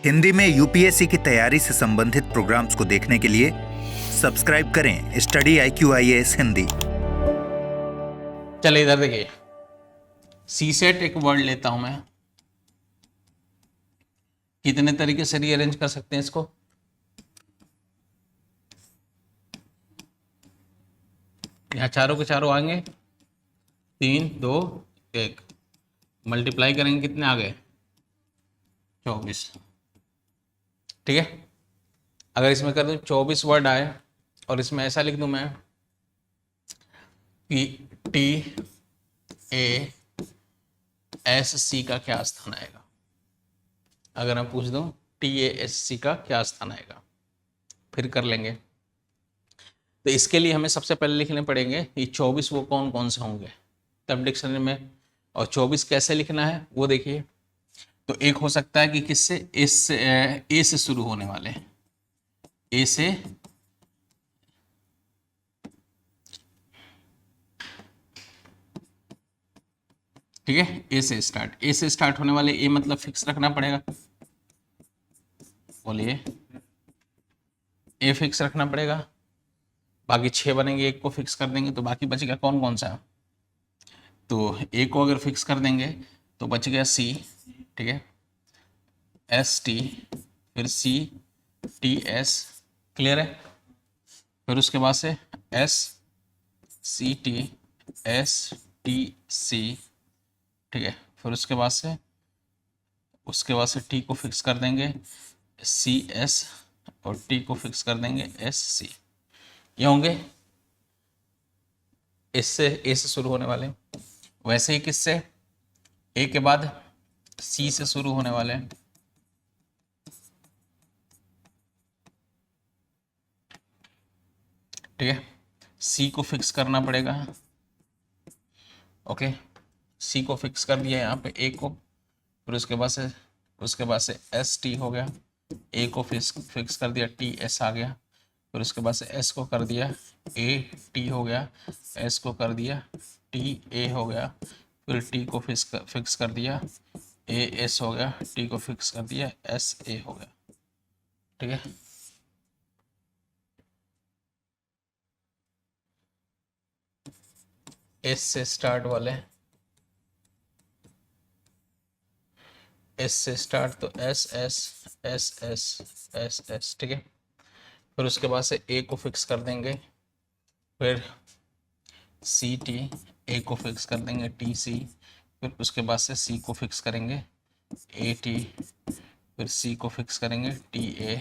हिंदी में यूपीएससी की तैयारी से संबंधित प्रोग्राम्स को देखने के लिए सब्सक्राइब करें स्टडी IQIAS हिंदी। चलिए इधर देखिए, सी सेट एक वर्ड लेता हूं मैं। कितने तरीके से रीअरेंज कर सकते हैं इसको? यहाँ चारों के चारों आएंगे, 3 2 1, मल्टीप्लाई करेंगे, कितने आ गए? 24। ठीक है, अगर इसमें कर दूं 24 वर्ड आए और इसमें ऐसा लिख दूं मैं कि TASC का क्या स्थान आएगा। अगर मैं पूछ दूं TASC का क्या स्थान आएगा, फिर कर लेंगे। तो इसके लिए हमें सबसे पहले लिखने पड़ेंगे ये 24 वो कौन कौन से होंगे तब डिक्शनरी में। और 24 कैसे लिखना है वो देखिए। तो एक हो सकता है कि किससे, ए से शुरू होने वाले, ए से, ठीक है, ए से स्टार्ट होने वाले। ए मतलब फिक्स रखना पड़ेगा, बोलिए, ए फिक्स रखना पड़ेगा। बाकी 6 बनेंगे, एक को फिक्स कर देंगे तो बाकी बचेगा कौन कौन सा। तो ए को अगर फिक्स कर देंगे तो बच गया सी, ठीक है, ST, फिर CTS, क्लियर है। फिर उसके बाद से SCT, STC, ठीक है। फिर उसके बाद से T को फिक्स कर देंगे CS और T को फिक्स कर देंगे SC। ये होंगे ए से शुरू होने वाले। वैसे ही किससे, ए के बाद C से शुरू होने वाले, ठीक है। C को फिक्स करना पड़ेगा, ओके। C को फिक्स कर दिया यहाँ पे, ए को। फिर उसके बाद से ST हो गया, ए को फिक्स कर दिया, TS आ गया। फिर उसके बाद से S को कर दिया, AT हो गया, S को कर दिया, TA हो गया। फिर T को फिक्स कर दिया, AS हो गया, T को फिक्स कर दिया, SA हो गया, ठीक है। S से स्टार्ट वाले, S से स्टार्ट तो SS, ठीक है। फिर उसके बाद से A को फिक्स कर देंगे, फिर CT, A को फिक्स कर देंगे TC, फिर उसके बाद से C को फिक्स करेंगे AT, फिर C को फिक्स करेंगे TA,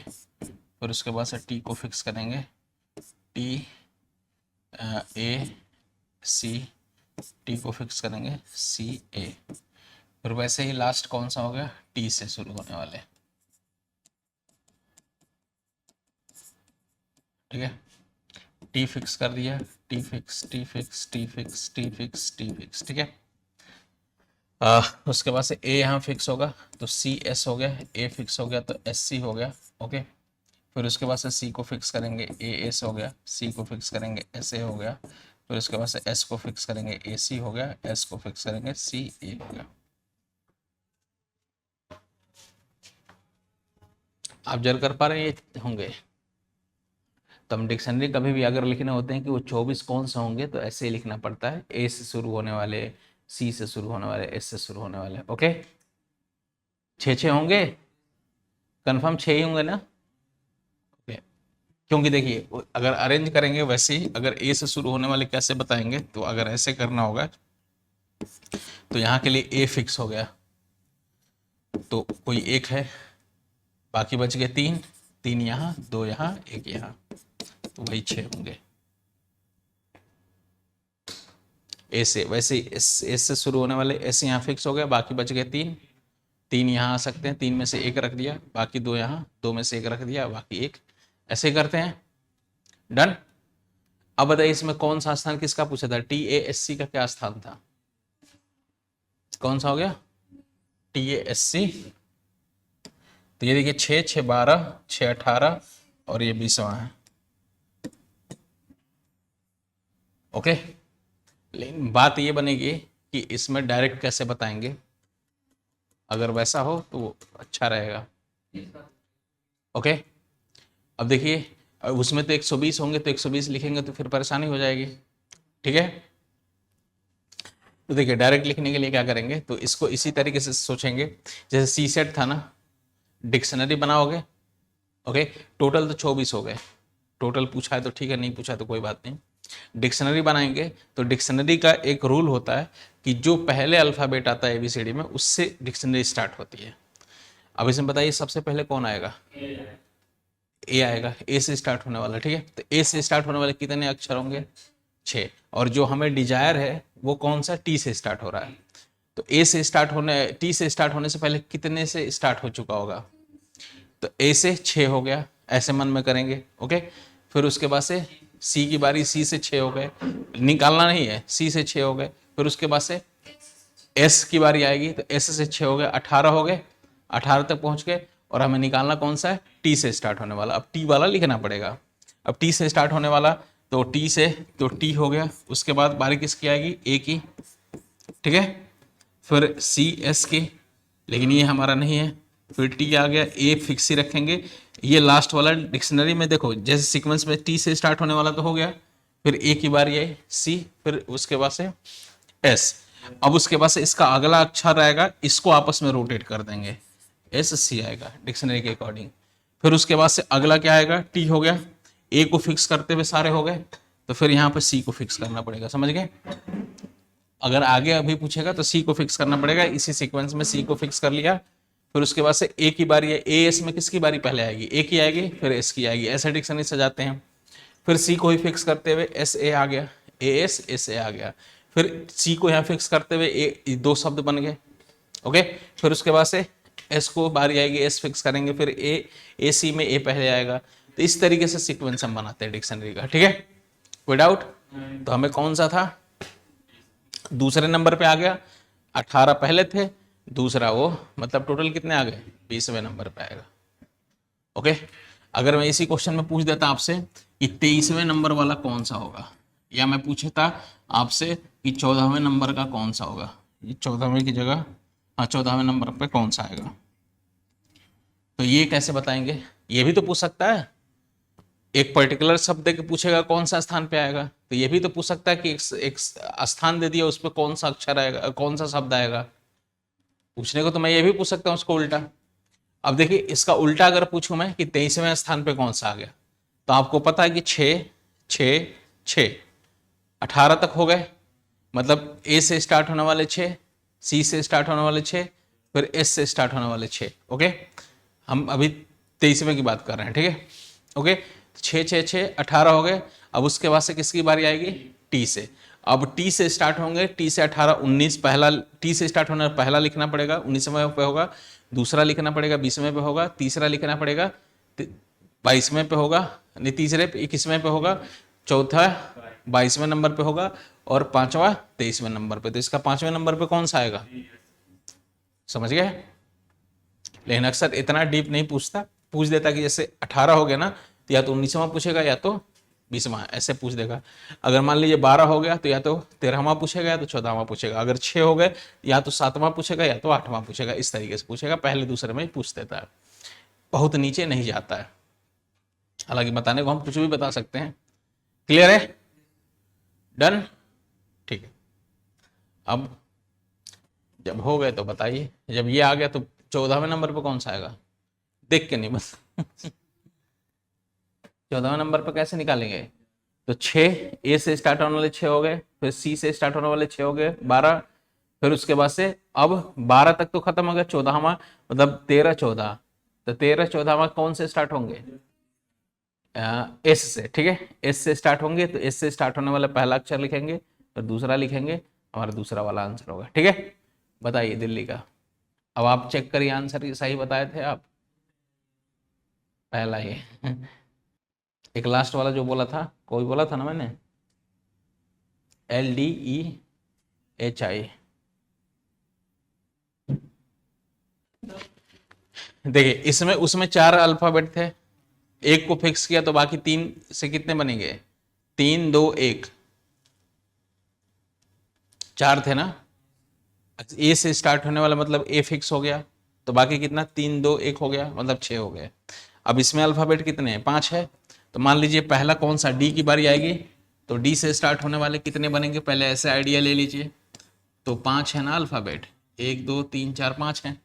फिर उसके बाद से T को फिक्स करेंगे TAC, T को फिक्स करेंगे CA। फिर वैसे ही लास्ट कौन सा हो गया, T से शुरू होने वाले, ठीक है। T फिक्स कर दिया, T फिक्स, ठीक है। उसके बाद से A यहाँ फिक्स होगा तो CS हो गया, A फिक्स हो गया तो SC हो गया, ओके। फिर उसके बाद से C को फिक्स करेंगे, AS हो गया, C को फिक्स करेंगे, SA हो गया। फिर उसके बाद से S को फिक्स करेंगे, AC हो गया, S को फिक्स करेंगे, CA हो गया। आप जर कर पा रहे हैं ये होंगे। तो हम डिक्शनरी कभी भी अगर लिखने होते हैं कि वो 24 कौन से होंगे तो ऐसे ही लिखना पड़ता है, A से शुरू होने वाले, C से शुरू होने वाले, S से शुरू होने वाले, ओके। 6 होंगे, कंफर्म 6 ही होंगे ना, ओके। क्योंकि देखिए अगर अरेंज करेंगे वैसे ही, अगर A से शुरू होने वाले कैसे बताएंगे, तो अगर ऐसे करना होगा तो यहाँ के लिए A फिक्स हो गया तो कोई एक है, बाकी बच गए 3 यहाँ, 2 यहाँ, 1 यहाँ, तो वही 6 होंगे। ए से, वैसे एस से शुरू होने वाले एस यहाँ फिक्स हो गया, बाकी बच गए 3 यहाँ आ सकते हैं, 3 में से 1 रख दिया, बाकी 2 यहाँ, 2 में से 1 रख दिया, बाकी 1, ऐसे करते हैं, डन। अब बताइए इसमें कौन सा स्थान किसका पूछा था, TASC का क्या स्थान था, कौन सा हो गया, TASC। तो ये देखिए 6 6 12 6 18 और ये 20वां है, ओके। लेकिन बात ये बनेगी कि इसमें डायरेक्ट कैसे बताएंगे, अगर वैसा हो तो अच्छा रहेगा। ओके, अब देखिए उसमें तो 120 होंगे तो 120 लिखेंगे तो फिर परेशानी हो जाएगी, ठीक है। तो देखिए डायरेक्ट लिखने के लिए क्या करेंगे, तो इसको इसी तरीके से सोचेंगे जैसे सी सेट था ना, डिक्शनरी बनाओगे, ओके, टोटल तो 24 हो गए, टोटल पूछा है तो ठीक है, नहीं पूछा तो कोई बात नहीं। डिक्शनरी बनाएंगे तो डिक्शनरी का एक रूल होता है कि जो पहले अल्फ़ाबेट आता है ABCD में उससे डिक्शनरी स्टार्ट होती है। अब इसमें बताइए सबसे पहले कौन आएगा, ए आएगा, ए से स्टार्ट होने वाला, ठीक है। तो ए से स्टार्ट होने वाले कितने अक्षर होंगे, 6, और जो हमें डिजायर है वो कौन सा, टी से स्टार्ट हो रहा है। तो ए से स्टार्ट होने, टी से स्टार्ट होने से पहले कितने से स्टार्ट हो चुका होगा, तो ए से 6 हो गया, ऐसे मन में करेंगे, ओके। फिर उसके बाद से सी की बारी, सी से 6 हो गए, निकालना नहीं है, सी से 6 हो गए। फिर उसके बाद से एस की बारी आएगी तो एस से 6 हो गए, 18 हो गए, 18 तक पहुंच गए, और हमें निकालना कौन सा है, टी से स्टार्ट होने वाला। अब टी वाला लिखना पड़ेगा, अब टी से स्टार्ट होने वाला तो टी से, तो टी हो गया। उसके बाद बारी किसकी आएगी, ए की, ठीक है। फिर सी एस की, लेकिन ये हमारा नहीं है, फिर टी आ गया, ए फिक्स ही रखेंगे। ये लास्ट वाला डिक्शनरी में देखो जैसे सीक्वेंस में टी से स्टार्ट होने वाला तो हो गया, फिर ए की बारी आई, सी, फिर उसके बाद से एस। अब उसके बाद से इसका अगला अक्षर आएगा, इसको आपस में रोटेट कर देंगे, एस सी आएगा डिक्शनरी के अकॉर्डिंग। फिर उसके बाद से अगला क्या आएगा, टी हो गया, ए को फिक्स करते हुए सारे हो गए, तो फिर यहाँ पे सी को फिक्स करना पड़ेगा, समझ गए। अगर आगे अभी पूछेगा तो सी को फिक्स करना पड़ेगा, इसी सीक्वेंस में सी को फिक्स कर लिया। फिर उसके बाद से ए की बारी है, ए एस में किसकी बारी पहले आएगी, ए की आएगी, फिर एस की आएगी, ऐसे डिक्शनरी सजाते हैं। फिर सी को ही फिक्स करते हुए एस ए आ गया, ए एस एस ए आ गया, फिर सी को यहाँ फिक्स करते हुए ए, दो शब्द बन गए, ओके। फिर उसके बाद से एस को बारी आएगी, एस फिक्स करेंगे, फिर ए सी में ए पहले आएगा। तो इस तरीके से सीक्वेंस हम बनाते हैं डिक्शनरी का, ठीक है, कोई डाउट। तो हमें कौन सा था, दूसरे नंबर पे आ गया, 18 पहले थे, दूसरा वो, मतलब टोटल कितने आ गए, 20वें नंबर पे आएगा, ओके। अगर मैं इसी क्वेश्चन में पूछ देता आपसे कि 23वें नंबर वाला कौन सा होगा, या मैं पूछता आपसे कि 14वें नंबर का कौन सा होगा, ये 14वें की जगह, हाँ 14वें नंबर पे कौन सा आएगा, तो ये कैसे बताएंगे, ये भी तो पूछ सकता है। एक पर्टिकुलर शब्द के पूछेगा कौन सा स्थान पे आएगा, तो ये भी तो पूछ सकता है कि एक स्थान दे दिया उस पर कौन सा अक्षर आएगा, कौन सा शब्द आएगा। पूछने को तो मैं ये भी पूछ सकता हूँ उसको उल्टा। अब देखिए इसका उल्टा अगर पूछूं मैं कि 23वें स्थान पे कौन सा आ गया, तो आपको पता है कि 6 6 6, 18 तक हो गए, मतलब ए से स्टार्ट होने वाले 6, सी से स्टार्ट होने वाले 6, फिर एस से स्टार्ट होने वाले 6, ओके। हम अभी 23वें की बात कर रहे हैं, ठीक है, ओके। 6 6 6 18 हो गए। अब उसके बाद से किसकी बारी आएगी, टी से। अब टी से स्टार्ट होंगे, टी से 18 19, पहला टी से स्टार्ट होने पहला लिखना पड़ेगा, 19वें पे होगा, दूसरा लिखना पड़ेगा, 20वें पे होगा, तीसरा लिखना पड़ेगा, 22वें पे होगा, नहीं तीसरे पे 21वें पे होगा, चौथा 22वें नंबर पे होगा, और पांचवा 23वें नंबर पे। तो इसका 5वें नंबर पे कौन सा आएगा, समझ गए। लेकिन अक्सर इतना डीप नहीं पूछता, पूछ देता कि जैसे 18 हो गया ना, तो या तो 19वां पूछेगा या तो 20वां, ऐसे पूछ देगा। अगर मान लीजिए 12 हो गया तो या तो 13वां पूछेगा या तो 14वां पूछेगा। अगर 6 हो गए या तो 7वां पूछेगा या तो 8वां पूछेगा, इस तरीके से पूछेगा, पहले दूसरे में ही पूछ देता है, बहुत नीचे नहीं जाता है। हालांकि बताने को हम कुछ भी बता सकते हैं। क्लियर है, डन, ठीक है। अब जब हो गए तो बताइए, जब ये आ गया तो 14वें नंबर पे कौन सा आएगा, देख के नहीं बस 14वें नंबर पे कैसे निकालेंगे, तो 6 ए से स्टार्ट होने वाले 6 हो गए, फिर सी से स्टार्ट होने वाले 6 हो गए, 12, फिर उसके बाद से अब 12 तक तो खत्म हो गया, 14वां मतलब 13 14, तो 13 14वां कौन से स्टार्ट होंगे, एस से, ठीक है, एस से स्टार्ट होंगे। तो एस से स्टार्ट होने वाला पहला अक्षर लिखेंगे, फिर दूसरा लिखेंगे, हमारा दूसरा वाला आंसर होगा, ठीक है। बताइए दिल्ली का। अब आप चेक करिए आंसर, सही बताए थे आप, पहला ही एक लास्ट वाला जो बोला था, कोई बोला था ना मैंने, LDEHI। देखिए इसमें उसमें 4 अल्फाबेट थे, एक को फिक्स किया तो बाकी 3 से कितने बनेंगे, 3 2 1, 4 थे ना। ए से स्टार्ट होने वाला मतलब ए फिक्स हो गया, तो बाकी कितना 3 2 1 हो गया, मतलब 6 हो गए। अब इसमें अल्फ़ाबेट कितने हैं, 5 है। तो मान लीजिए पहला कौन सा, डी की बारी आएगी, तो डी से स्टार्ट होने वाले कितने बनेंगे, पहले ऐसे आइडिया ले लीजिए। तो 5 है ना अल्फ़ाबेट, 1 2 3 4 5 है।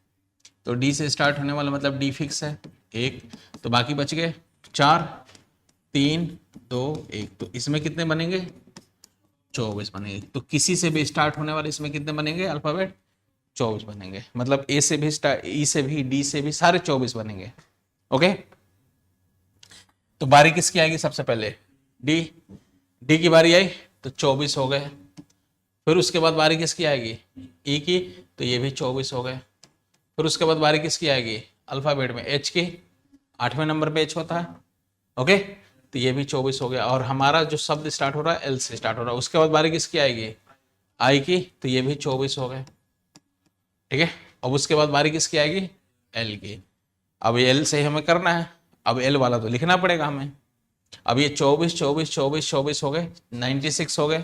तो डी से स्टार्ट होने वाला मतलब डी फिक्स है 1, तो बाकी बच गए 4 3 2 1। तो इसमें कितने बनेंगे, 24 बनेंगे। तो किसी से भी स्टार्ट होने वाले इसमें कितने बनेंगे अल्फ़ाबेट, 24 बनेंगे। मतलब ए से भी स्टार्ट, ई से भी, डी से भी, सारे 24 बनेंगे। ओके, तो बारी किसकी आएगी सबसे पहले, डी। डी की बारी आई तो 24 हो गए। फिर उसके बाद बारी किसकी आएगी, ई की, तो ये भी 24 हो गए। फिर उसके बाद बारी किसकी आएगी अल्फ़ाबेट में, एच की, 8वें नंबर पे एच होता है। ओके, तो ये भी 24 हो गया। और हमारा जो शब्द स्टार्ट हो रहा है एल से स्टार्ट हो रहा है। उसके बाद बारी किसकी आएगी, आई की, तो ये भी 24 हो गए। ठीक है, अब उसके बाद बारी किसकी आएगी, एल की। अब एल से हमें करना है, अब एल वाला तो लिखना पड़ेगा हमें। अब ये 24 24 24 24 हो गए, 96 हो गए,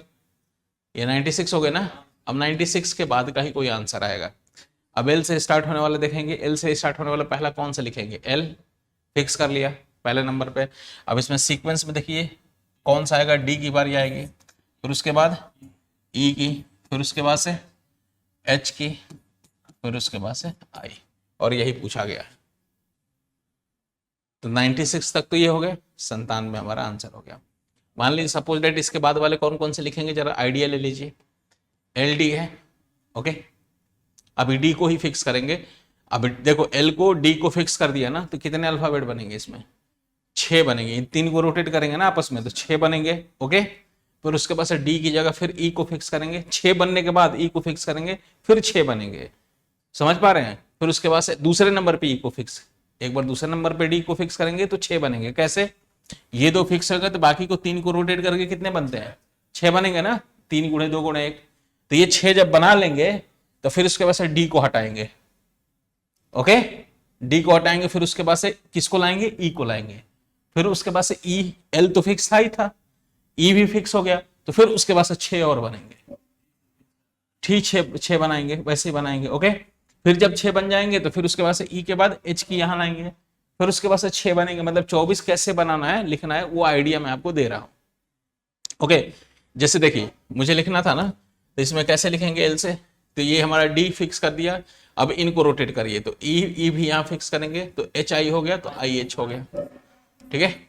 ये 96 हो गए ना। अब 96 के बाद का ही कोई आंसर आएगा। अब एल से स्टार्ट होने वाले देखेंगे, एल से स्टार्ट होने वाला पहला कौन सा लिखेंगे, एल, फिक्स कर लिया पहले नंबर पे। अब इसमें सीक्वेंस में देखिए कौन सा आएगा, डी की बारी आएगी, फिर उसके बाद ई की, फिर उसके बाद से एच की, फिर उसके बाद से आई, और यही पूछा गया। तो 96 तक तो ये हो गए, 97 हमारा आंसर हो गया। मान लीजिए सपोज डेट इसके बाद वाले कौन कौन से लिखेंगे, जरा आइडिया ले लीजिए। एल डी है, ओके, अभी डी को ही फिक्स करेंगे। अब देखो एल को डी को फिक्स कर दिया ना, तो कितने अल्फाबेट बनेंगे इसमें, 6 बनेंगे। इन 3 को रोटेट करेंगे ना आपस में, तो 6 बनेंगे। ओके, फिर उसके बाद से डी की जगह फिर ई को फिक्स करेंगे, 6 बनने के बाद ई को फिक्स करेंगे, फिर 6 बनेंगे। समझ पा रहे हैं। फिर उसके बाद से दूसरे नंबर पे ई को फिक्स, एक बार दूसरे नंबर पे डी को फिक्स करेंगे तो 6 बनेंगे। कैसे, ये 2 फिक्स हो गए तो बाकी को 3 को रोटेट करके कितने बनते हैं, 6 बनेंगे ना, 3 गुणे 2 गुणे 1। तो ये 6 जब बना लेंगे तो फिर उसके बाद से डी को हटाएंगे। ओके, डी को हटाएंगे, फिर उसके बाद से किसको लाएंगे, ई को लाएंगे। फिर उसके बाद से ई, एल तो फिक्स था ही था, ई भी फिक्स हो गया, तो फिर उसके बाद से 6 और बनेंगे। ठीक, 6 बनाएंगे, वैसे ही बनाएंगे। ओके, फिर जब 6 बन जाएंगे तो फिर उसके बाद से ई के बाद एच की यहां लाएंगे, फिर उसके बाद से 6 बनेंगे। मतलब 24 कैसे बनाना है, लिखना है, वो आइडिया मैं आपको दे रहा हूं। ओके, जैसे देखिए मुझे लिखना था ना, तो इसमें कैसे लिखेंगे एल से, तो ये हमारा डी फिक्स कर दिया। अब इनको रोटेट करिए, तो ई भी यहां फिक्स करेंगे, तो एच आई हो गया, तो आई एच हो गया। ठीक है,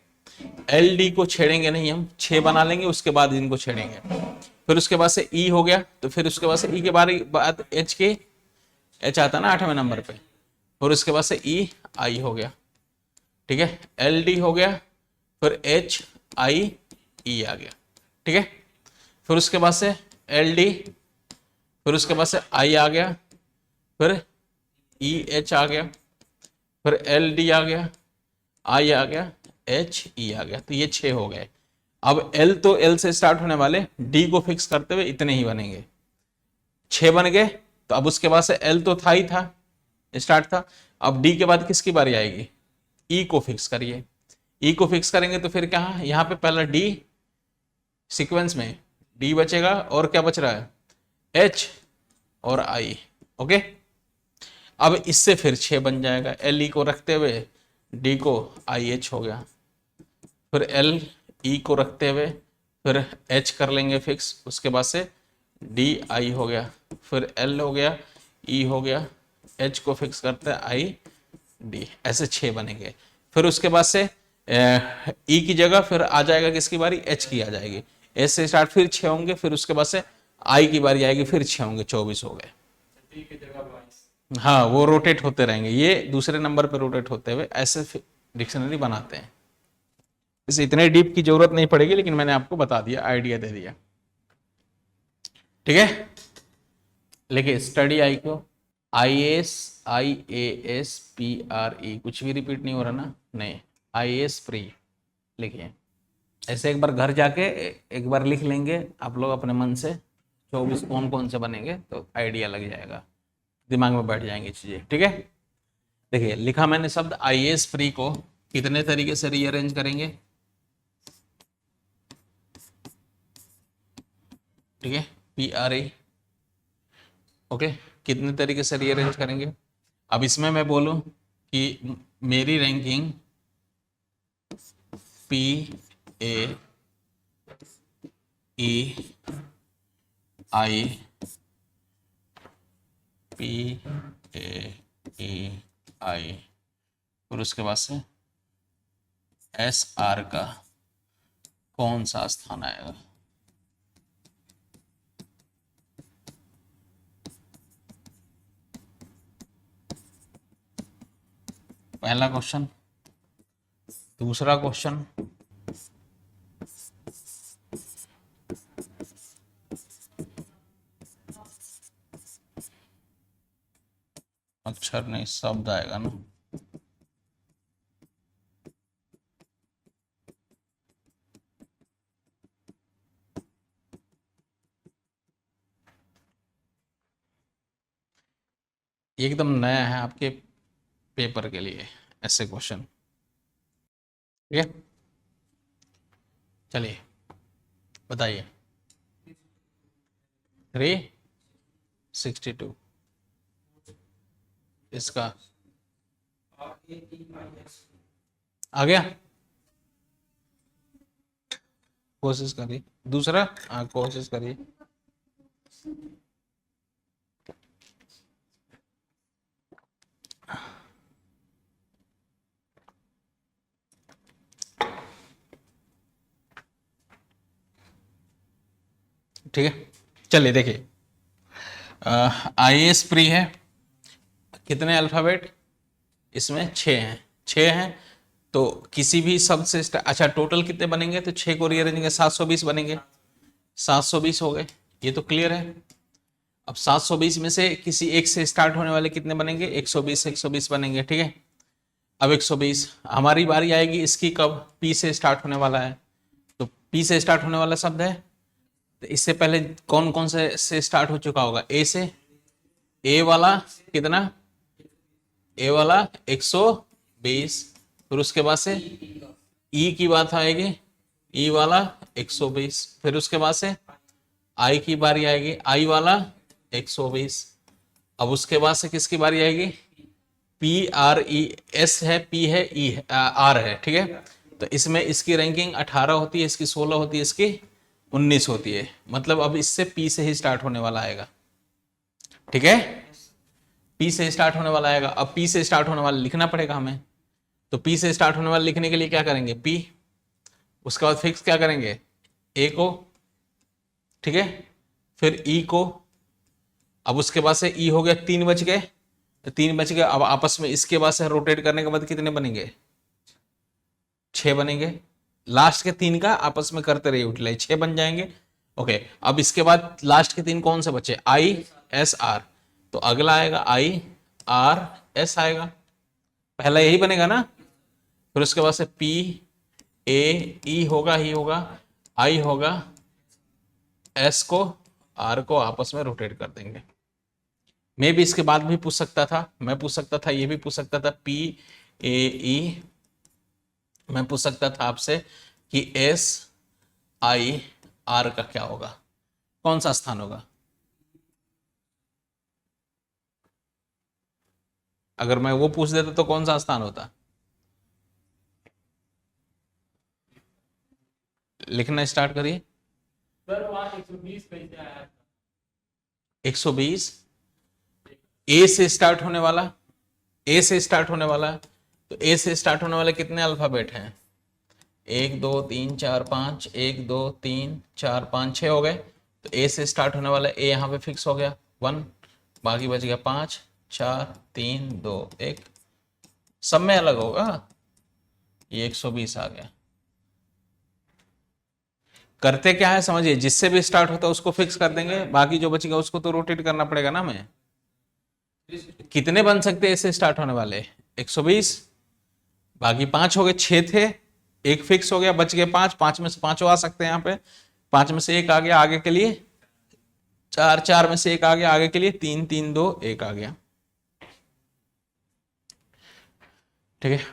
एल डी को छेड़ेंगे नहीं हम, 6 बना लेंगे, उसके बाद इनको छेड़ेंगे। फिर उसके बाद से ई हो गया, तो फिर उसके बाद से ई के बाद एच के, एच आता ना 8वें नंबर पे, फिर उसके बाद से ई आई हो गया। ठीक है, एल डी हो गया, फिर एच आई ई आ गया। ठीक है, फिर उसके बाद से एल डी, फिर उसके बाद से आई आ गया, फिर ई एच आ गया, फिर एल डी आ गया, आई आ गया, एच ई आ गया। तो ये 6 हो गए। अब एल तो एल से स्टार्ट होने वाले, डी को फिक्स करते हुए इतने ही बनेंगे, 6 बन गए। तो अब उसके बाद से एल तो था ही था, स्टार्ट था। अब डी के बाद किसकी बारी आएगी, ई को फिक्स करिए। ई को फिक्स करेंगे तो फिर क्या, यहाँ पे पहला डी, सीक्वेंस में डी बचेगा, और क्या बच रहा है, एच और आई। ओके, अब इससे फिर 6 बन जाएगा, एल ई को रखते हुए डी को आई एच हो गया, फिर एल ई को रखते हुए फिर एच कर लेंगे फिक्स, उसके बाद से डी आई हो गया, फिर एल हो गया, ई हो गया, एच को फिक्स करते हैं आई डी, ऐसे 6 बनेंगे। फिर उसके बाद से ई की जगह फिर आ जाएगा किसकी बारी, एच की आ जाएगी, एच से स्टार्ट फिर 6 होंगे, फिर उसके बाद से आई की बारी आएगी, फिर 6 होंगे, 24 हो गए। हाँ, वो रोटेट होते रहेंगे, ये दूसरे नंबर पे रोटेट होते हुए ऐसे डिक्शनरी बनाते हैं। इसे इतने डीप की जरूरत नहीं पड़ेगी, लेकिन मैंने आपको बता दिया, आइडिया दे दिया। ठीक है, लिखिए स्टडी आई क्यू, IASPRE, कुछ भी रिपीट नहीं हो रहा ना, नहीं, IAS प्री लिखिए। ऐसे एक बार घर जाके एक बार लिख लेंगे आप लोग अपने मन से, 24 कौन कौन से बनेंगे, तो आइडिया लग जाएगा, दिमाग में बैठ जाएंगी चीजें। ठीक है, देखिए लिखा मैंने शब्द IAS प्री को कितने तरीके से रीअरेंज करेंगे। ठीक है, PRE, ओके, कितने तरीके से रीअरेंज करेंगे। अब इसमें मैं बोलूं कि मेरी ranking P A E I, P A E I, और उसके बाद से एस आर का कौन सा स्थान आएगा? पहला क्वेश्चन। दूसरा क्वेश्चन, अक्षर नहीं शब्द आएगा ना। एकदम नया है आपके पेपर के लिए ऐसे क्वेश्चन। ठीक है, चलिए बताइए। 362 इसका आ गया? कोशिश करिए। दूसरा कोशिश करिए। ठीक है, चलिए देखिए। IAS प्री है, कितने अल्फाबेट इसमें? 6 हैं। 6 हैं तो किसी भी शब्द से अच्छा टोटल कितने बनेंगे? तो 6 को रीअरेंज करेंगे 720 बनेंगे। 720 हो गए, ये तो क्लियर है। अब 720 में से किसी एक से स्टार्ट होने वाले कितने बनेंगे? 120 120 बनेंगे। ठीक है, अब 120 हमारी बारी आएगी इसकी कब? पी से स्टार्ट होने वाला है, तो पी से स्टार्ट होने वाला शब्द है, तो इससे पहले कौन कौन से स्टार्ट हो चुका होगा? ए से। ए वाला कितना? ए वाला 120, फिर उसके बाद से ई की बात आएगी, ई वाला 120, फिर उसके बाद से आई की बारी आएगी, आई वाला 120। अब उसके बाद से किसकी बारी आएगी? पी आर ई, एस है, पी है, ई है, आर है। ठीक है, तो इसमें इसकी रैंकिंग 18 होती है, इसकी 16 होती है, इसकी 19 होती है। मतलब अब इससे पी से ही स्टार्ट होने वाला आएगा। ठीक है, पी से स्टार्ट होने वाला आएगा। अब पी से स्टार्ट होने वाला लिखना पड़ेगा हमें, तो पी से स्टार्ट होने वाला लिखने के लिए क्या करेंगे? पी, उसके बाद फिक्स क्या करेंगे? ए को। ठीक है, फिर ई को। अब उसके बाद से ई हो गया, 3 बच गए, तो 3 बच गए। अब आपस में इसके बाद से रोटेट करने के बाद कितने बनेंगे? 6 बनेंगे। लास्ट के 3 का आपस में करते रहिए यूटिलाइज, 6 बन जाएंगे। ओके, अब इसके बाद लास्ट के 3 कौन से बचे? आई एस आर, तो अगला आएगा आई आर एस आएगा, पहला यही बनेगा ना। फिर उसके बाद से पी ए ई होगा, ही होगा, आई होगा, एस को आर को आपस में रोटेट कर देंगे। मैं भी इसके बाद भी पूछ सकता था, मैं पूछ सकता था, ये भी पूछ सकता था, पी ए ई, मैं पूछ सकता था आपसे कि एस आई आर का क्या होगा, कौन सा स्थान होगा? अगर मैं वो पूछ देता तो कौन सा स्थान होता? लिखना स्टार्ट करिए। 120 ए से स्टार्ट होने वाला, ए से स्टार्ट होने वाला, तो ए से स्टार्ट होने वाले कितने अल्फाबेट हैं? 1 2 3 4 5, 1 2 3 4 5 6 हो गए। तो ए से स्टार्ट होने वाला ए यहाँ पे फिक्स हो गया 1, बाकी बच गया 5 4 3 2 1, सब में अलग होगा। ये 120 आ गया। करते क्या है समझिए, जिससे भी स्टार्ट होता है उसको फिक्स कर देंगे, बाकी जो बचेगा उसको तो रोटेट करना पड़ेगा ना हमें। कितने बन सकते हैं इससे स्टार्ट होने वाले? 120, बाकी 5 हो गए, 6 थे, एक फिक्स हो गया, बच गए 5, 5 में से 5 आ सकते हैं यहाँ पे, 5 में से एक आ गया आगे के लिए, 4 4 में से एक आ गया आगे के लिए, 3 3 2 1 आ गया। ठीक है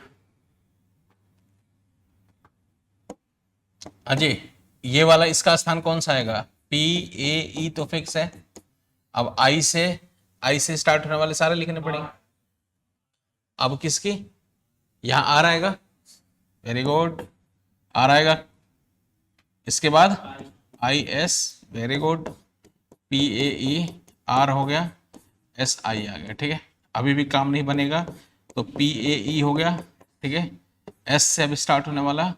अजय, ये वाला इसका स्थान कौन सा आएगा? पी ए ई तो फिक्स है। अब आई से स्टार्ट होने वाले सारे लिखने पड़ेंगे। अब किसकी, यहां आर आएगा, वेरी गुड, आर आएगा, इसके बाद I S, very good, P A E, R हो गया, एस आई आ गया, ठीक है। अभी भी काम नहीं बनेगा, तो पी ए ई हो गया, ठीक है, एस से अब स्टार्ट होने वाला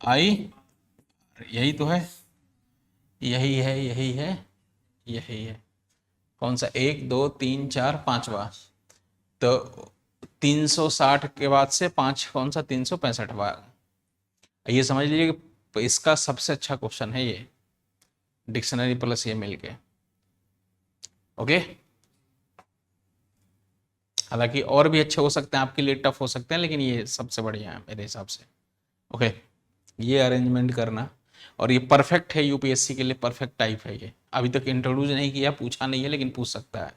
आई, यही तो है, यही है, यही है, यही है, कौन सा, 1 2 3 4 5वां, तो 360 के बाद से 5 कौन सा, 365वां। ये समझ लीजिए कि इसका सबसे अच्छा क्वेश्चन है ये, डिक्शनरी प्लस ये मिलके, ओके। हालांकि और भी अच्छे हो सकते हैं, आपके लिए टफ हो सकते हैं, लेकिन ये सबसे बढ़िया है मेरे हिसाब से, ओके। ये अरेंजमेंट करना, और ये परफेक्ट है, यूपीएससी के लिए परफेक्ट टाइप है ये। अभी तक इंट्रोड्यूस नहीं किया, पूछा नहीं है, लेकिन पूछ सकता है।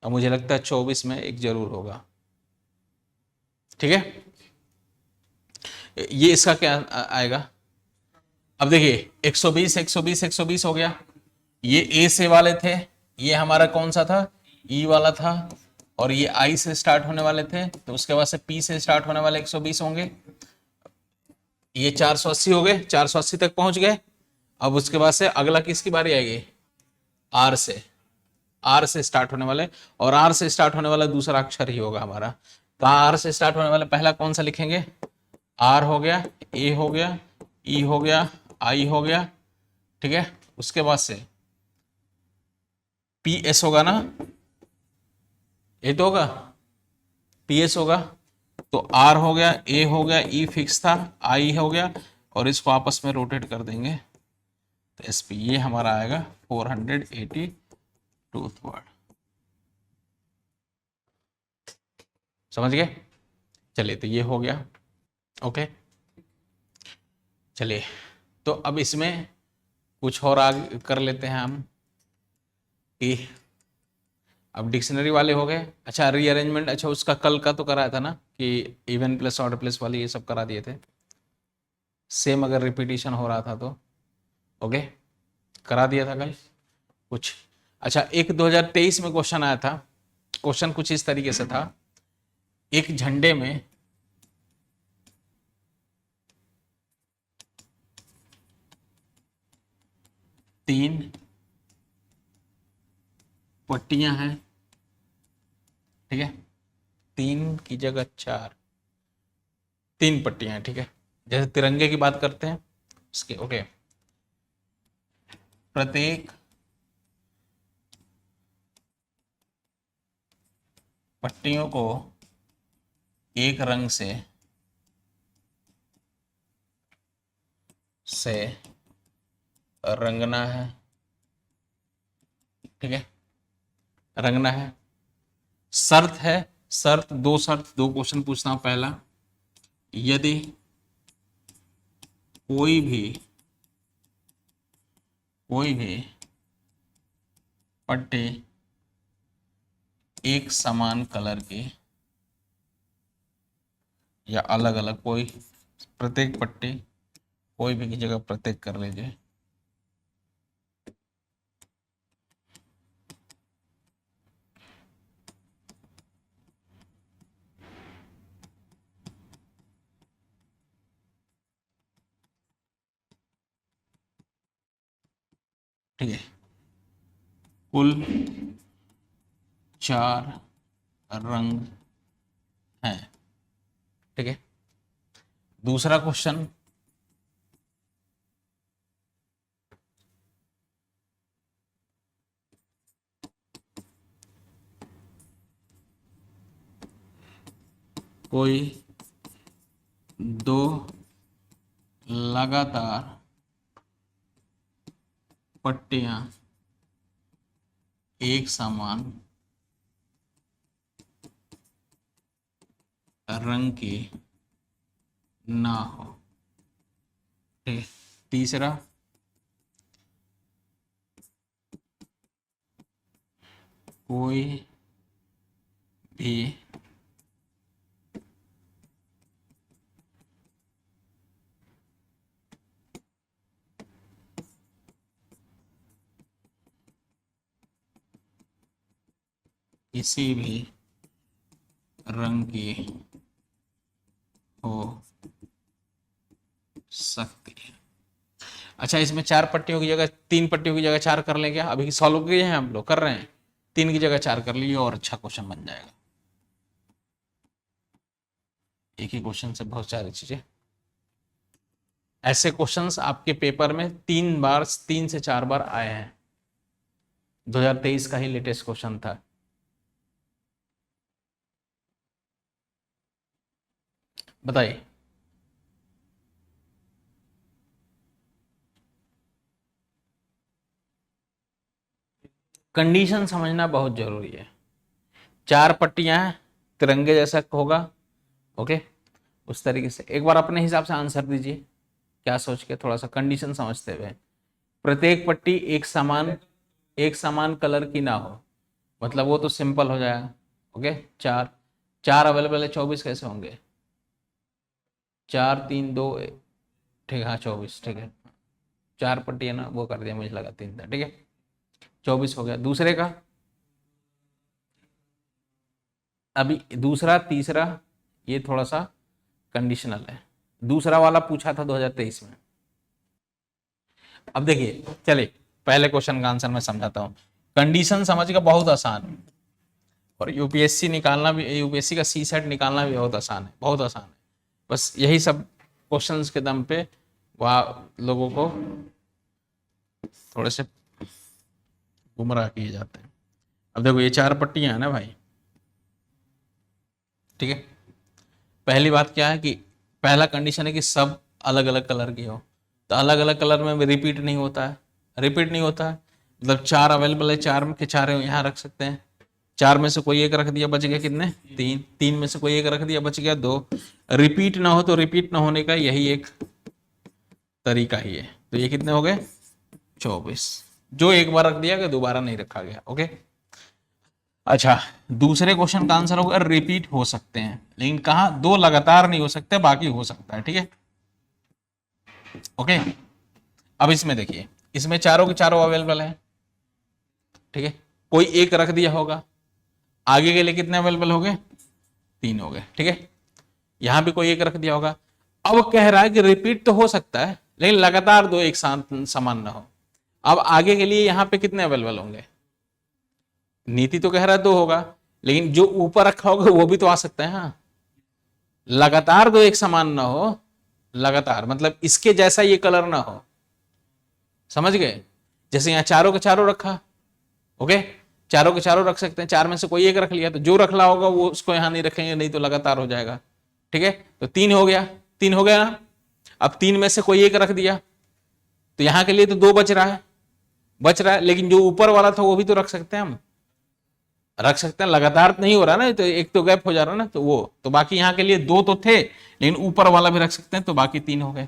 अब मुझे लगता है 24 में एक जरूर होगा, ठीक है। ये इसका क्या आएगा, अब देखिए 120 120 120 हो गया, ये ए से वाले थे, ये हमारा कौन सा था, ई वाला था, और ये आई से स्टार्ट होने वाले थे, तो उसके बाद से पी से स्टार्ट होने वाले 120 होंगे, ये 480 हो गए, 480 तक पहुंच गए। अब उसके बाद से अगला किसकी बारी आएगी, आर से, आर से स्टार्ट होने वाले, और आर से स्टार्ट होने वाला दूसरा अक्षर ही होगा हमारा, तो आर से स्टार्ट होने वाला पहला कौन सा लिखेंगे, आर हो गया, ए हो गया, ई हो गया, आई हो गया, ठीक है। उसके बाद से पी एस होगा ना, ये तो होगा, पी एस होगा, तो आर हो गया, ए हो गया, ई फिक्स था, आई हो गया, और इसको आपस में रोटेट कर देंगे, तो एस पी, ये हमारा आएगा 482 वर्ड, समझ गए। चलिए, तो ये हो गया, ओके। चलिए, तो अब इसमें कुछ और आगे कर लेते हैं हम, कि अब डिक्शनरी वाले हो गए। अच्छा, रीअरेंजमेंट, अच्छा उसका कल का तो कराया था ना, कि इवन प्लस ऑड प्लस वाले ये सब करा दिए थे, सेम अगर रिपीटिशन हो रहा था तो, ओके, करा दिया था कल कुछ। अच्छा, एक 2023 में क्वेश्चन आया था, क्वेश्चन कुछ इस तरीके से था, एक झंडे में तीन पट्टियां हैं, ठीक है, 3 की जगह 4, 3 पट्टियां हैं, ठीक है, जैसे तिरंगे की बात करते हैं उसके, ओके। प्रत्येक पट्टियों को एक रंग से रंगना है, ठीक है, रंगना है। शर्त है, शर्त, 2 शर्त, 2 क्वेश्चन पूछता हूं। पहला, यदि कोई भी पट्टी एक समान कलर की या अलग अलग, कोई प्रत्येक पट्टी, कोई भी की जगह प्रत्येक कर लीजिए, ठीक है, कुल 4 रंग हैं, ठीक है। दूसरा क्वेश्चन, कोई 2 लगातार पट्टियां एक समान रंग की ना हो, ठीक है। तीसरा, कोई भी किसी भी रंग की हो सकती है। अच्छा, इसमें 4 पट्टियों की जगह 3 पट्टियों की जगह 4 कर लें क्या? अभी सॉल्व किए हैं हम लोग, कर रहे हैं, 3 की जगह 4 कर लीजिए और अच्छा क्वेश्चन बन जाएगा। एक ही क्वेश्चन से बहुत सारी चीजें। ऐसे क्वेश्चंस आपके पेपर में 3 से 4 बार आए हैं। 2023 का ही लेटेस्ट क्वेश्चन था। बताइए। कंडीशन समझना बहुत जरूरी है। 4 पट्टियां हैं, तिरंगे जैसा होगा, ओके। उस तरीके से एक बार अपने हिसाब से आंसर दीजिए, क्या सोच के, थोड़ा सा कंडीशन समझते हुए। प्रत्येक पट्टी एक समान कलर की ना हो, मतलब वो तो सिंपल हो जाएगा, ओके। 4 अवेलेबल है, 24 कैसे होंगे? 4 3 2, ठीक है, हाँ 24, ठीक है। 4 पट्टी है ना, वो कर दिया, मुझे लगा 3 था, ठीक है। 24 हो गया। दूसरे का, अभी दूसरा तीसरा ये थोड़ा सा कंडीशनल है। दूसरा वाला पूछा था 2023 में। अब देखिए, चलिए पहले क्वेश्चन का आंसर मैं समझाता हूं। कंडीशन समझ का बहुत आसान है, और यूपीएससी निकालना भी, यूपीएससी का सी सेट निकालना भी बहुत आसान है, बहुत आसान है। बस यही सब क्वेश्चंस के दम पे वहाँ लोगों को थोड़े से गुमराह किए जाते हैं। अब देखो ये 4 पट्टियां हैं ना भाई, ठीक है। पहली बात क्या है कि पहला कंडीशन है कि सब अलग अलग कलर की हो, तो अलग अलग कलर में रिपीट नहीं होता है, रिपीट नहीं होता है। मतलब 4 अवेलेबल है, 4 के 4 यहाँ रख सकते हैं। 4 में से कोई एक रख दिया, बच गया कितने? 3। 3 में से कोई एक रख दिया, बच गया 2। रिपीट ना हो, तो रिपीट ना होने का यही एक तरीका ही है। तो ये कितने हो गए? 24। जो एक बार रख दिया गया, दोबारा नहीं रखा गया, ओके। अच्छा, दूसरे क्वेश्चन का आंसर होगा रिपीट हो सकते हैं, लेकिन कहा? 2 लगातार नहीं हो सकते, बाकी हो सकता है, ठीक है, ओके। अब इसमें देखिए, इसमें चारों के चारों अवेलेबल है, ठीक है। कोई एक रख दिया होगा, आगे के लिए कितने अवेलेबल हो गए? 3 हो गए, ठीक है। यहां भी कोई एक रख दिया होगा। अब कह रहा है कि रिपीट तो हो सकता है, लेकिन लगातार 2 एक साथ समान ना हो। अब आगे के लिए यहां पे कितने अवेलेबल होंगे? नीति तो कह रहा है 2 होगा, लेकिन जो ऊपर रखा होगा वो भी तो आ सकता है। हाँ, लगातार 2 एक समान ना हो, लगातार मतलब इसके जैसा ये कलर ना हो, समझ गए? जैसे यहाँ चारों के चारों रखा, ओके, चारों के चारों रख सकते हैं। 4 में से कोई एक रख लिया, तो जो रखला होगा वो उसको यहां नहीं रखेंगे, नहीं तो लगातार हो जाएगा, ठीक है। तो 3 हो गया, 3 हो गया ना। अब 3 में से कोई एक रख दिया, तो यहां के लिए तो 2 बच रहा है, लेकिन जो ऊपर वाला था वो भी तो रख सकते हैं, हम रख सकते हैं। लगातार नहीं हो रहा ना, तो एक तो गैप हो जा रहा ना, तो वो तो बाकी यहाँ के लिए 2 तो थे, लेकिन ऊपर वाला भी रख सकते हैं, तो बाकी 3 हो गए,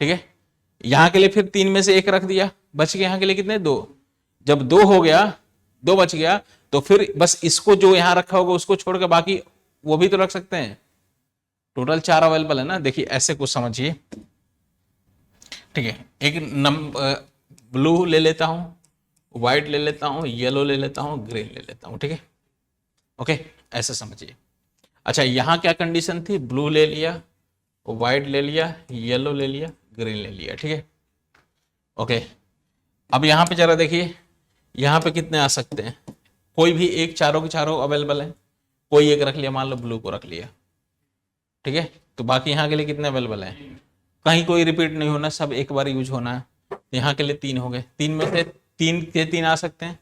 ठीक है। यहां के लिए फिर 3 में से एक रख दिया, बच गया यहाँ के लिए कितने? 2। जब 2 हो गया, 2 बच गया, तो फिर बस इसको जो यहां रखा होगा उसको छोड़ के बाकी वो भी तो रख सकते हैं। टोटल 4 अवेलेबल है ना। देखिए ऐसे कुछ समझिए, ठीक है। एक ब्लू ले लेता हूं, व्हाइट ले लेता हूं, येलो ले लेता हूं, ग्रीन ले लेता हूं, ठीक है, ओके। ऐसे समझिए। अच्छा, यहां क्या कंडीशन थी? ब्लू ले लिया, व्हाइट ले लिया, येलो ले लिया, ग्रीन ले लिया, ठीक है, ओके। अब यहां पे जरा देखिए, यहां पे कितने आ सकते हैं? कोई भी एक, चारों के चारों अवेलेबल है, कोई एक रख लिया, मान लो ब्लू को रख लिया, ठीक है। तो बाकी यहाँ के लिए कितने अवेलेबल है? कहीं कोई रिपीट नहीं होना, सब एक बार यूज होना है। यहाँ के लिए 3 हो गए, 3 में से 3 के 3 आ सकते हैं।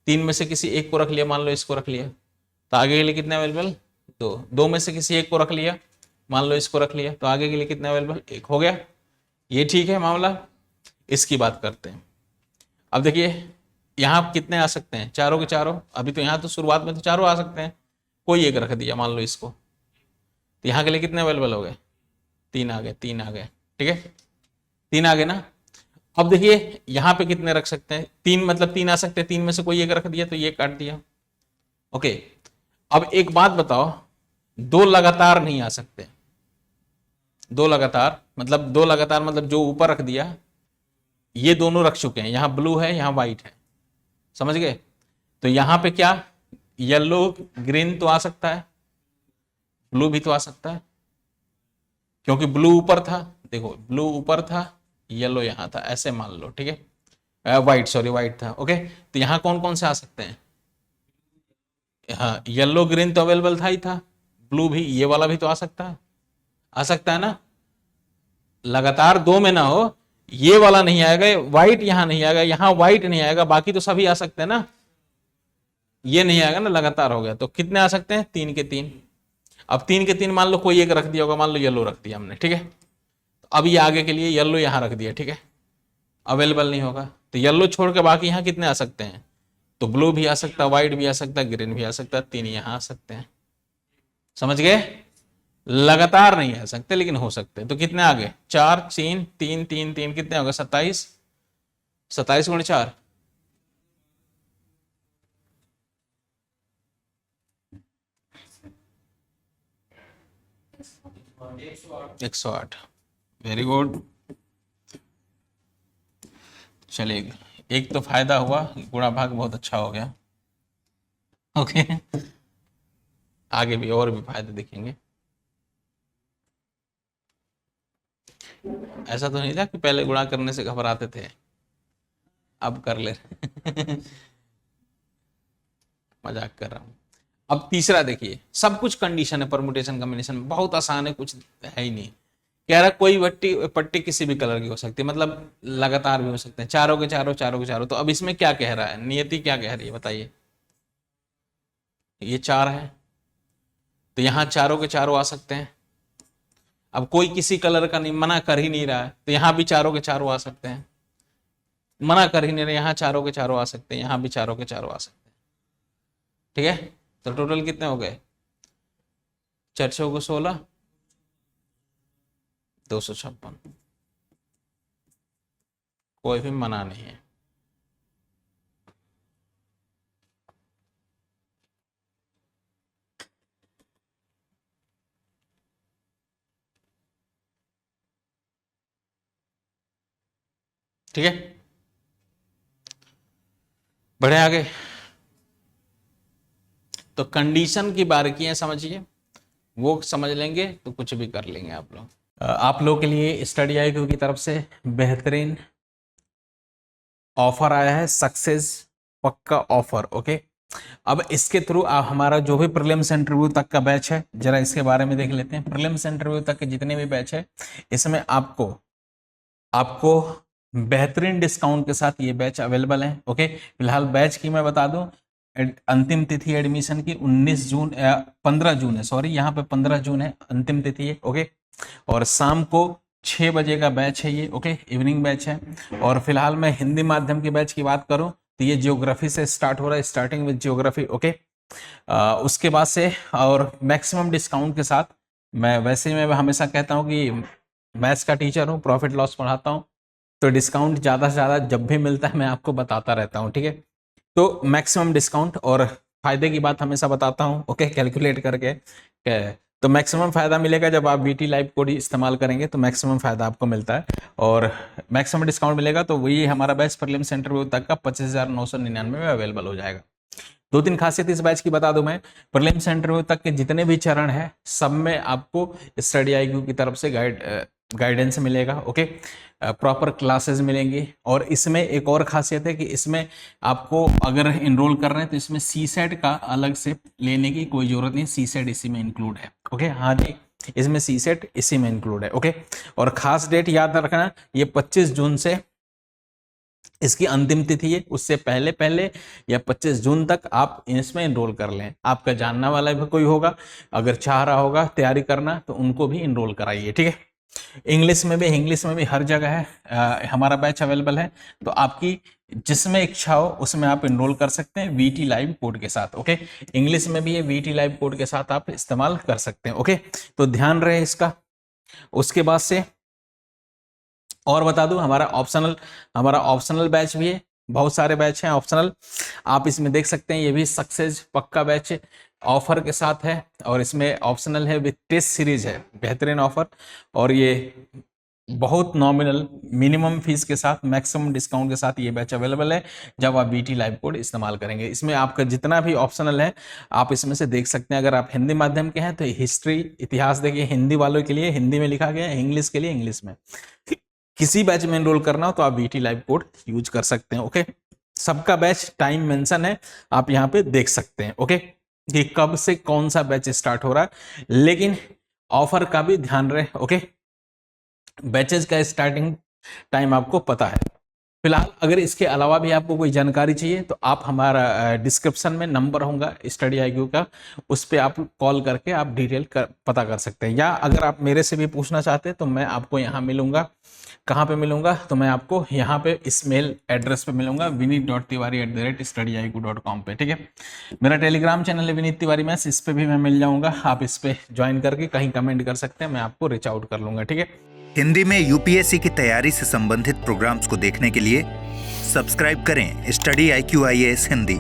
3 में से किसी एक को रख लिया, मान लो इसको रख लिया, तो आगे के लिए कितने अवेलेबल? 2। 2 में से किसी एक को रख लिया, मान लो इसको रख लिया, तो आगे के लिए कितने अवेलेबल? 1 हो गया। ये ठीक है मामला। इसकी बात करते हैं। अब देखिए यहाँ कितने आ सकते हैं? चारों के चारों। अभी तो यहाँ तो शुरुआत में तो चारों आ सकते हैं, कोई एक रख दिया मान लो इसको, तो यहाँ के लिए कितने अवेलेबल हो गए? 3 आ गए, 3 आ गए, ठीक है, 3 आ गए ना। अब देखिए यहाँ पे कितने रख सकते हैं? 3 मतलब 3 आ सकते हैं, 3 में से कोई एक रख दिया तो ये काट दिया, ओके। अब एक बात बताओ, 2 लगातार नहीं आ सकते। 2 लगातार मतलब जो ऊपर रख दिया, ये दोनों रख चुके हैं, यहाँ ब्लू है, यहाँ व्हाइट है, समझ गए? तो यहाँ पे क्या? येलो ग्रीन तो आ सकता है, ब्लू भी तो आ सकता है, क्योंकि ब्लू ऊपर था, देखो ब्लू ऊपर था, येलो यहाँ था, ऐसे मान लो, ठीक है, व्हाइट, सॉरी व्हाइट था, ओके। तो यहाँ कौन कौन से आ सकते हैं, हाँ येलो ग्रीन तो अवेलेबल था ही था, ब्लू भी, ये वाला भी तो आ सकता है, आ सकता है ना, लगातार दो में ना हो, ये वाला नहीं आएगा, व्हाइट यहाँ नहीं आएगा, यहाँ व्हाइट नहीं आएगा, बाकी तो सभी आ सकते हैं ना, ये नहीं आएगा ना, लगातार हो गया, तो कितने आ सकते हैं, 3 के 3। अब 3 के 3 मान लो कोई एक रख दिया होगा, मान लो येलो रख दिया हमने, ठीक है, तो अब ये आगे के लिए येलो यहाँ रख दिया, ठीक है, अवेलेबल नहीं होगा, तो येलो छोड़ के बाकी यहाँ कितने आ सकते हैं, तो ब्लू भी आ सकता है, व्हाइट भी आ सकता है, ग्रीन भी आ सकता है, 3 यहाँ आ सकते हैं, समझ गए, लगातार नहीं आ सकते लेकिन हो सकते हैं। तो कितने आ गए, 4 3 3 3 3, कितने हो गए, 27, 27 गुणे 4, 108, वेरी गुड। चलिए, एक तो फायदा हुआ, गुणा भाग बहुत अच्छा हो गया, ओके। आगे भी और भी फायदे दिखेंगे। ऐसा तो नहीं था कि पहले गुणा करने से घबराते थे, अब कर ले मजाक कर रहा हूं। अब तीसरा देखिए, सब कुछ कंडीशन है, परमुटेशन कॉम्बिनेशन बहुत आसान है, कुछ है ही नहीं। कह रहा कोई पट्टी किसी भी कलर की हो सकती है, मतलब लगातार भी हो सकते हैं, चारों के चारों, चारों के चारों। तो अब इसमें क्या कह रहा है, नियति क्या कह रही है बताइए, ये 4 है, तो यहां चारों के चारों आ सकते हैं। अब कोई किसी कलर का नहीं, मना कर ही नहीं रहा है, तो यहां भी चारों के चारों आ सकते हैं, मना कर ही नहीं रहे, यहां चारों के चारों आ सकते हैं, यहां भी चारों के चारों आ सकते हैं, ठीक है। तो टोटल कितने हो गए, 4 को 16, 256, कोई भी मना नहीं है। ठीक है, बढ़े आगे। तो कंडीशन की बारीकियां समझिए, वो समझ लेंगे तो कुछ भी कर लेंगे आप लोग। आप लोग के लिए स्टडी आईक्यू की तरफ से बेहतरीन ऑफर आया है, सक्सेस पक्का ऑफर, ओके। अब इसके थ्रू आप हमारा जो भी प्रीलिम्स इंटरव्यू तक का बैच है, जरा इसके बारे में देख लेते हैं। प्रीलिम्स इंटरव्यू तक के जितने भी बैच है, इसमें आपको बेहतरीन डिस्काउंट के साथ ये बैच अवेलेबल है, ओके। फिलहाल बैच की मैं बता दूं, अंतिम तिथि एडमिशन की 15 जून है, सॉरी यहाँ पे 15 जून है अंतिम तिथि है, ओके। और शाम को 6 बजे का बैच है ये, ओके, इवनिंग बैच है। और फिलहाल मैं हिंदी माध्यम के बैच की बात करूं तो ये ज्योग्राफी से स्टार्ट हो रहा है, स्टार्टिंग विद ज्योग्राफी, ओके। उसके बाद से और मैक्सिमम डिस्काउंट के साथ, मैं वैसे मैं हमेशा कहता हूं कि मैथ्स का टीचर हूं, प्रॉफिट लॉस पढ़ाता हूं, तो डिस्काउंट ज़्यादा से ज़्यादा जब भी मिलता है मैं आपको बताता रहता हूं, ठीक है। तो मैक्सिमम डिस्काउंट और फायदे की बात हमेशा बताता हूं, ओके, कैलकुलेट करके। तो मैक्सिमम फायदा मिलेगा जब आप वीटी लाइव कोड इस्तेमाल करेंगे, तो मैक्सिमम फायदा आपको मिलता है। और मैक्सिमम डिस्काउंट मिलेगा तो वही हमारा बैच प्रीलिम्स इंटरव्यू तक का 25,999 में अवेलेबल हो जाएगा। 2-3 खासियत इस बैच की बता दूं मैं, प्रीलिम्स इंटरव्यू तक के जितने भी चरण है सब में आपको स्टडी आईक्यू की तरफ से गाइडेंस मिलेगा, ओके, प्रॉपर क्लासेस मिलेंगी। और इसमें एक और खासियत है कि इसमें आपको अगर इनरोल कर रहे हैं तो इसमें सीसेट का अलग से लेने की कोई जरूरत नहीं, सीसेट इसी में इंक्लूड है, ओके। हाँ जी, इसमें सीसेट इसी में इंक्लूड है, ओके। और खास डेट याद रखना, ये 25 जून से इसकी अंतिम तिथि है, उससे पहले पहले या 25 जून तक आप इसमें इनरोल कर लें। आपका जानने वाला भी कोई होगा, अगर चाह रहा होगा तैयारी करना, तो उनको भी इनरोल कराइए, ठीक है। इंग्लिश में भी हर जगह है हमारा बैच अवेलेबल है, तो आपकी जिसमें इच्छा हो उसमें आप इनरोल कर सकते हैं वीटी लाइव कोड के साथ, ओके। इंग्लिश में भी ये वीटी लाइव कोड के साथ आप इस्तेमाल कर सकते हैं, ओके। तो ध्यान रहे इसका। उसके बाद से और बता दूं, हमारा ऑप्शनल बैच भी है, बहुत सारे बैच हैं ऑप्शनल, आप इसमें देख सकते हैं। ये भी सक्सेस पक्का बैच ऑफर के साथ है, और इसमें ऑप्शनल है विद टेस्ट सीरीज है, बेहतरीन ऑफर। और ये बहुत नॉमिनल मिनिमम फीस के साथ मैक्सिमम डिस्काउंट के साथ ये बैच अवेलेबल है जब आप बीटी लाइव कोड इस्तेमाल करेंगे। इसमें आपका जितना भी ऑप्शनल है आप इसमें से देख सकते हैं। अगर आप हिंदी माध्यम के हैं तो हिस्ट्री इतिहास देखिए, हिंदी वालों के लिए हिंदी में लिखा गया है, इंग्लिश के लिए इंग्लिश में। किसी बैच में एनरोल करना हो तो आप बीटी लाइव कोड यूज कर सकते हैं। ओके, सबका बैच टाइम मेंशन है, आप यहाँ पे देख सकते हैं। ओके, कि कब से कौन सा बैच स्टार्ट हो रहा है, लेकिन ऑफर का भी ध्यान रहे। ओके, बैचेज का स्टार्टिंग टाइम आपको पता है। फिलहाल अगर इसके अलावा भी आपको कोई जानकारी चाहिए तो आप हमारा डिस्क्रिप्शन में नंबर होगा स्टडी IQ का, उस पर आप कॉल करके आप डिटेल पता कर सकते हैं। या अगर आप मेरे से भी पूछना चाहते हैं तो मैं आपको यहाँ मिलूंगा। कहाँ पे मिलूंगा? तो मैं आपको यहाँ पे इस मेल एड्रेस पे मिलूंगा, vineet.tiwari@studiiq.com पे। ठीक है, मेरा टेलीग्राम चैनल है विनीत तिवारी मैथ्स, इस पे भी मैं मिल जाऊंगा। आप इस पे ज्वाइन करके कहीं कमेंट कर सकते हैं, मैं आपको रीच आउट कर लूंगा। ठीक है, हिंदी में यूपीएससी की तैयारी से संबंधित प्रोग्राम्स को देखने के लिए सब्सक्राइब करें स्टडी IQ IAS हिंदी।